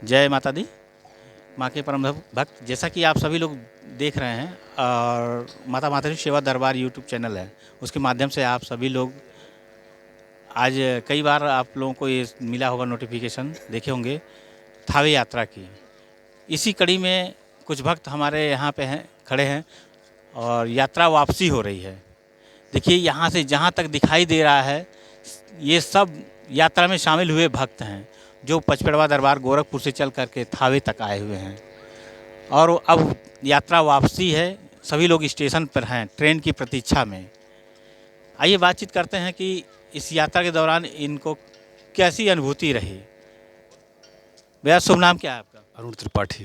जय माता दी। माँ के परम भक्त, जैसा कि आप सभी लोग देख रहे हैं और माता माताजी सेवा दरबार यूट्यूब चैनल है, उसके माध्यम से आप सभी लोग आज कई बार आप लोगों को ये मिला होगा नोटिफिकेशन, देखे होंगे थावे यात्रा की। इसी कड़ी में कुछ भक्त हमारे यहाँ पे हैं, खड़े हैं और यात्रा वापसी हो रही है। देखिए यहाँ से जहाँ तक दिखाई दे रहा है ये सब यात्रा में शामिल हुए भक्त हैं जो पचपेड़वा दरबार गोरखपुर से चल करके थावे तक आए हुए हैं और अब यात्रा वापसी है। सभी लोग स्टेशन पर हैं ट्रेन की प्रतीक्षा में। आइए बातचीत करते हैं कि इस यात्रा के दौरान इनको कैसी अनुभूति रही। भैया शुभ नाम क्या है आपका? अरुण त्रिपाठी।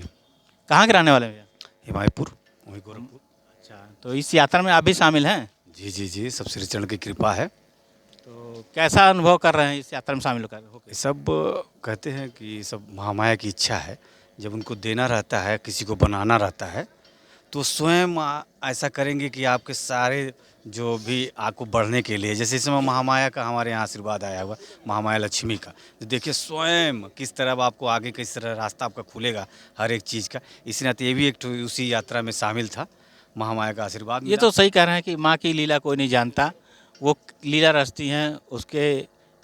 कहाँ के रहने वाले हैं भैया? हिमायतपुर, वही गोरखपुर। अच्छा, तो इस यात्रा में आप भी शामिल हैं? जी जी जी, सब श्री चरण की कृपा है। तो कैसा अनुभव कर रहे हैं इस यात्रा में शामिल होकर? सब कहते हैं कि सब महामाया की इच्छा है, जब उनको देना रहता है, किसी को बनाना रहता है, तो स्वयं ऐसा करेंगे कि आपके सारे जो भी आपको बढ़ने के लिए, जैसे इस समय महामाया का हमारे यहाँ आशीर्वाद आया हुआ, महामाया लक्ष्मी का, तो देखिए स्वयं किस तरह आपको आगे किस तरह रास्ता आपका खुलेगा हर एक चीज़ का। इसी नाते ये भी एक उसी यात्रा में शामिल था, महामाया का आशीर्वाद ये मिला। तो सही कह रहे हैं कि माँ की लीला कोई नहीं जानता, वो लीला रचती हैं, उसके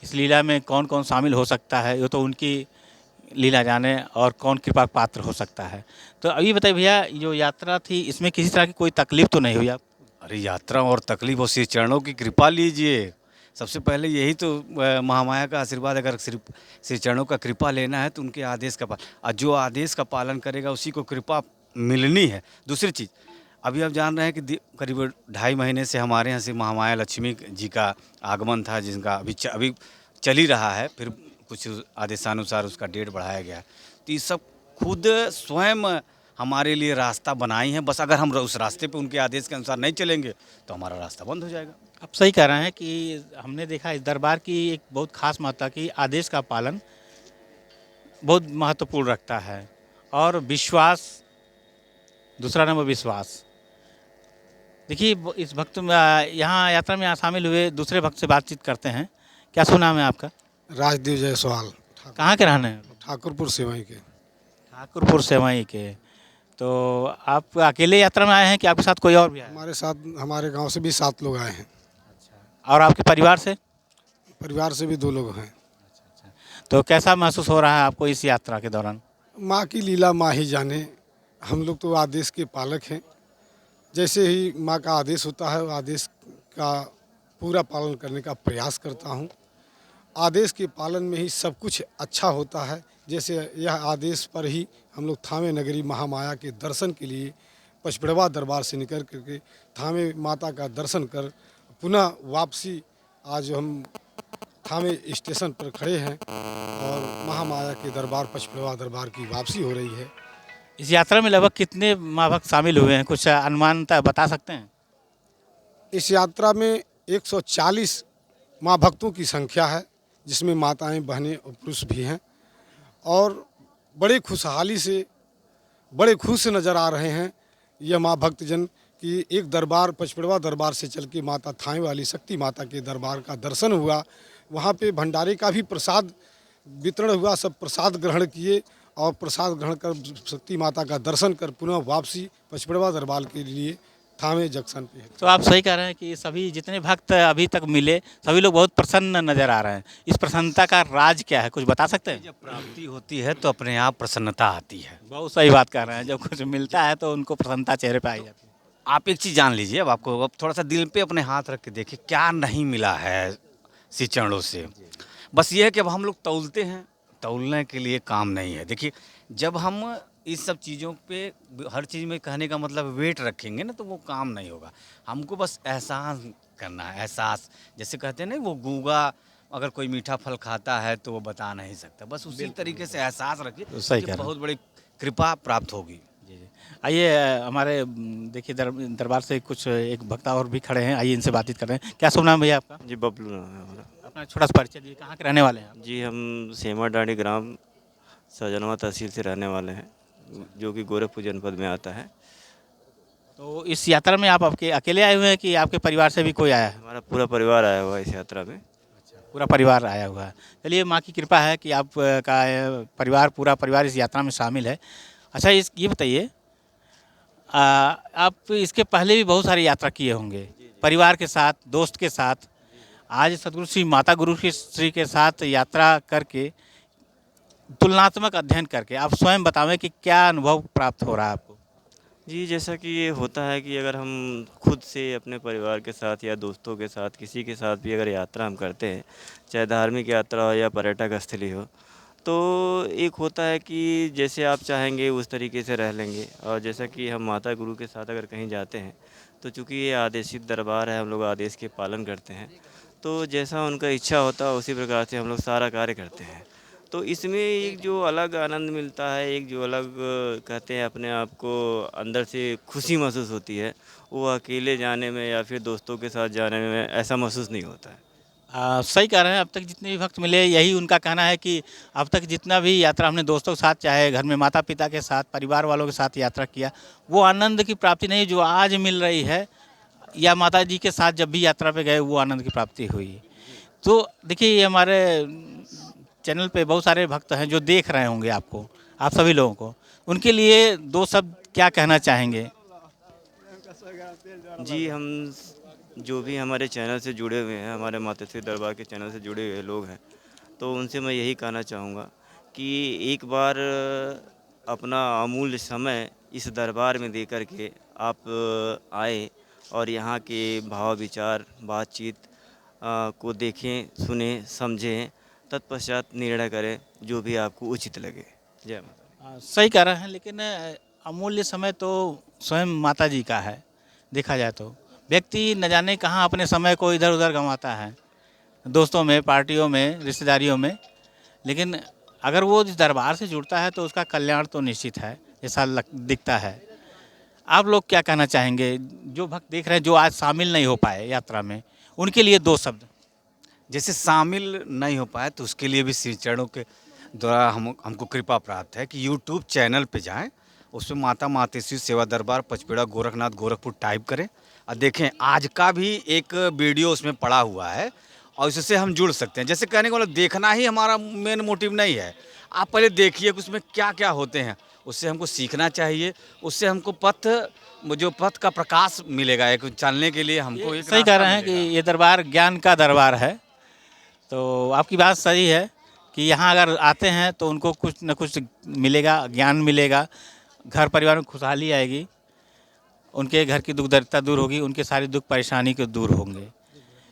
इस लीला में कौन कौन शामिल हो सकता है ये तो उनकी लीला जाने और कौन कृपा पात्र हो सकता है। तो अभी बताइए भैया, जो यात्रा थी इसमें किसी तरह की कोई तकलीफ तो नहीं हुई आप? अरे यात्रा और तकलीफ और श्री चरणों की कृपा लीजिए। सबसे पहले यही तो महामाया का आशीर्वाद, अगर श्री चरणों का कृपा लेना है तो उनके आदेश का पालन, और जो आदेश का पालन करेगा उसी को कृपा मिलनी है। दूसरी चीज़, अभी आप जान रहे हैं कि करीब 2.5 महीने से हमारे यहाँ से महामाया लक्ष्मी जी का आगमन था, जिनका अभी चल ही रहा है, फिर कुछ आदेशानुसार उसका डेट बढ़ाया गया है। तो ये सब खुद स्वयं हमारे लिए रास्ता बनाई हैं। बस अगर हम उस रास्ते पे उनके आदेश के अनुसार नहीं चलेंगे तो हमारा रास्ता बंद हो जाएगा। आप सही कह रहे हैं कि हमने देखा इस दरबार की एक बहुत खास महत्ता की आदेश का पालन बहुत महत्वपूर्ण रखता है और विश्वास, दूसरा नंबर विश्वास। देखिए इस भक्त में यहाँ यात्रा में शामिल हुए दूसरे भक्त से बातचीत करते हैं। क्या शुभ नाम है आपका? राजदेव जायसवाल, कहाँ के रहने हैं? ठाकुरपुर सेवई के। ठाकुरपुर सेवई के। तो आप अकेले यात्रा में आए हैं कि आपके साथ कोई और भी आया है? हमारे साथ हमारे गांव से भी 7 लोग आए हैं। और आपके परिवार से? परिवार से भी 2 लोग हैं। तो कैसा महसूस हो रहा है आपको इस यात्रा के दौरान? माँ की लीला माँ ही जाने। हम लोग तो आदेश के पालक हैं। जैसे ही माँ का आदेश होता है आदेश का पूरा पालन करने का प्रयास करता हूँ। आदेश के पालन में ही सब कुछ अच्छा होता है। जैसे यह आदेश पर ही हम लोग थावे नगरी महामाया के दर्शन के लिए पचपेड़वा दरबार से निकल करके थावे माता का दर्शन कर पुनः वापसी आज हम थावे स्टेशन पर खड़े हैं और महामाया के दरबार पचपेड़वा दरबार की वापसी हो रही है। इस यात्रा में लगभग कितने माँ भक्त शामिल हुए हैं, कुछ अनुमानता बता सकते हैं? इस यात्रा में 140 माँ भक्तों की संख्या है, जिसमें माताएं, बहनें और पुरुष भी हैं और बड़े खुशहाली से, बड़े खुश नज़र आ रहे हैं यह माँ भक्तजन कि एक दरबार पचपेड़वा दरबार से चल के माता थावे वाली शक्ति माता के दरबार का दर्शन हुआ। वहाँ पे भंडारे का भी प्रसाद वितरण हुआ, सब प्रसाद ग्रहण किए और प्रसाद ग्रहण कर शक्ति माता का दर्शन कर पुनः वापसी पचपेड़वा दरबार के लिए थावे जंक्शन पे है। तो आप सही कह रहे हैं कि सभी जितने भक्त अभी तक मिले सभी लोग बहुत प्रसन्न नज़र आ रहे हैं। इस प्रसन्नता का राज क्या है, कुछ बता सकते हैं? जब प्राप्ति होती है तो अपने आप प्रसन्नता आती है। बहुत सही बात कर रहे हैं, जब कुछ मिलता है तो उनको प्रसन्नता चेहरे पे आई जाती है। आप एक चीज़ जान लीजिए, अब थोड़ा सा दिल पे अपने हाथ रख के देखिए क्या नहीं मिला है श्री चरणों से। बस ये है कि अब हम लोग तौलते हैं, तौलने के लिए काम नहीं है। देखिए जब हम इस सब चीज़ों पे हर चीज़ में कहने का मतलब वेट रखेंगे ना तो वो काम नहीं होगा। हमको बस एहसास करना है, एहसास। जैसे कहते हैं ना, वो गूंगा अगर कोई मीठा फल खाता है तो वो बता नहीं सकता, बस उसी तरीके से एहसास रखिए तो सही कि कह रहे हैं। बहुत बड़ी कृपा प्राप्त होगी। जी जी। आइए हमारे देखिए दरबार से कुछ एक भक्त और भी खड़े हैं, आइए इनसे बातचीत कर रहे हैं। क्या शुभ नाम भैया आपका? जी बबलू नाम है हमारा। अपना छोटा सा परिचय दीजिए, कहाँ के रहने वाले हैं आप? जी हम सेमाडांडी ग्राम सजनवा तहसील से रहने वाले हैं, जो कि गोरखपुर जनपद में आता है। तो इस यात्रा में आप आपके अकेले आए हुए हैं कि आपके परिवार से भी कोई आया है? हमारा पूरा परिवार आया हुआ है इस यात्रा में। पूरा परिवार आया हुआ है। चलिए, माँ की कृपा है कि आप का परिवार, पूरा परिवार इस यात्रा में शामिल है। अच्छा, ये बताइए, आप इसके पहले भी बहुत सारी यात्रा किए होंगे परिवार के साथ, दोस्त के साथ। आज सदगुरु श्री माता गुरु श्री के साथ यात्रा करके, तुलनात्मक अध्ययन करके आप स्वयं बतावें कि क्या अनुभव प्राप्त हो रहा है आपको? जी, जैसा कि ये होता है कि अगर हम खुद से अपने परिवार के साथ या दोस्तों के साथ, किसी के साथ भी अगर यात्रा हम करते हैं, चाहे धार्मिक यात्रा हो या पर्यटक स्थली हो, तो एक होता है कि जैसे आप चाहेंगे उस तरीके से रह लेंगे। और जैसा कि हम माता गुरु के साथ अगर कहीं जाते हैं, तो चूँकि ये आदेशित दरबार है, हम लोग आदेश के पालन करते हैं, तो जैसा उनका इच्छा होता है उसी प्रकार से हम लोग सारा कार्य करते हैं। तो इसमें एक जो अलग आनंद मिलता है, एक जो अलग कहते हैं अपने आप को अंदर से खुशी महसूस होती है, वो अकेले जाने में या फिर दोस्तों के साथ जाने में ऐसा महसूस नहीं होता है। सही कह रहे हैं। अब तक जितने भी भक्त मिले, यही उनका कहना है कि अब तक जितना भी यात्रा हमने दोस्तों के साथ, चाहे घर में माता पिता के साथ, परिवार वालों के साथ यात्रा किया, वो आनंद की प्राप्ति नहीं जो आज मिल रही है, या माता जी के साथ जब भी यात्रा पे गए वो आनंद की प्राप्ति हुई। तो देखिए, ये हमारे चैनल पे बहुत सारे भक्त हैं जो देख रहे होंगे आपको, आप सभी लोगों को। उनके लिए दो शब्द क्या कहना चाहेंगे? जी, हम जो भी हमारे चैनल से जुड़े हुए हैं, हमारे माताश्री दरबार के चैनल से जुड़े हुए लोग हैं, तो उनसे मैं यही कहना चाहूँगा कि एक बार अपना अमूल्य समय इस दरबार में दे कर के आप आए और यहाँ के भाव विचार, बातचीत को देखें, सुनें, समझें, तत्पश्चात निर्णय करें जो भी आपको उचित लगे। जय माता। सही कह रहे हैं, लेकिन अमूल्य समय तो स्वयं माता जी का है। देखा जाए तो व्यक्ति न जाने कहाँ अपने समय को इधर उधर गंवाता है, दोस्तों में, पार्टियों में, रिश्तेदारियों में। लेकिन अगर वो इस दरबार से जुड़ता है तो उसका कल्याण तो निश्चित है, ऐसा दिखता है। आप लोग क्या कहना चाहेंगे, जो भक्त देख रहे हैं जो आज शामिल नहीं हो पाए यात्रा में, उनके लिए दो शब्द? जैसे शामिल नहीं हो पाए तो उसके लिए भी श्री चरणों के द्वारा हमको कृपा प्राप्त है कि यूट्यूब चैनल पे जाएं, उसमें माता मातेश्वरी सेवा दरबार पचपेड़ा गोरखनाथ गोरखपुर टाइप करें और देखें। आज का भी एक वीडियो उसमें पड़ा हुआ है और इससे हम जुड़ सकते हैं। जैसे कहने को मतलब देखना ही हमारा मेन मोटिव नहीं है, आप पहले देखिए कि उसमें क्या क्या होते हैं, उससे हमको सीखना चाहिए, उससे हमको पथ का प्रकाश मिलेगा, एक जानने के लिए हमको एक सही कह रास्ता रहे हैं कि मिलेगा। ये दरबार ज्ञान का दरबार है। तो आपकी बात सही है कि यहाँ अगर आते हैं तो उनको कुछ न कुछ मिलेगा, ज्ञान मिलेगा, घर परिवार में खुशहाली आएगी, उनके घर की दुख दरिद्रता दूर होगी, उनके सारी दुख परेशानी के दूर होंगे।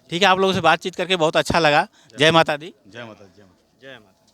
ठीक है, आप लोगों से बातचीत करके बहुत अच्छा लगा। जय माता दी। जय माता दी, जय माता दी। जय माता।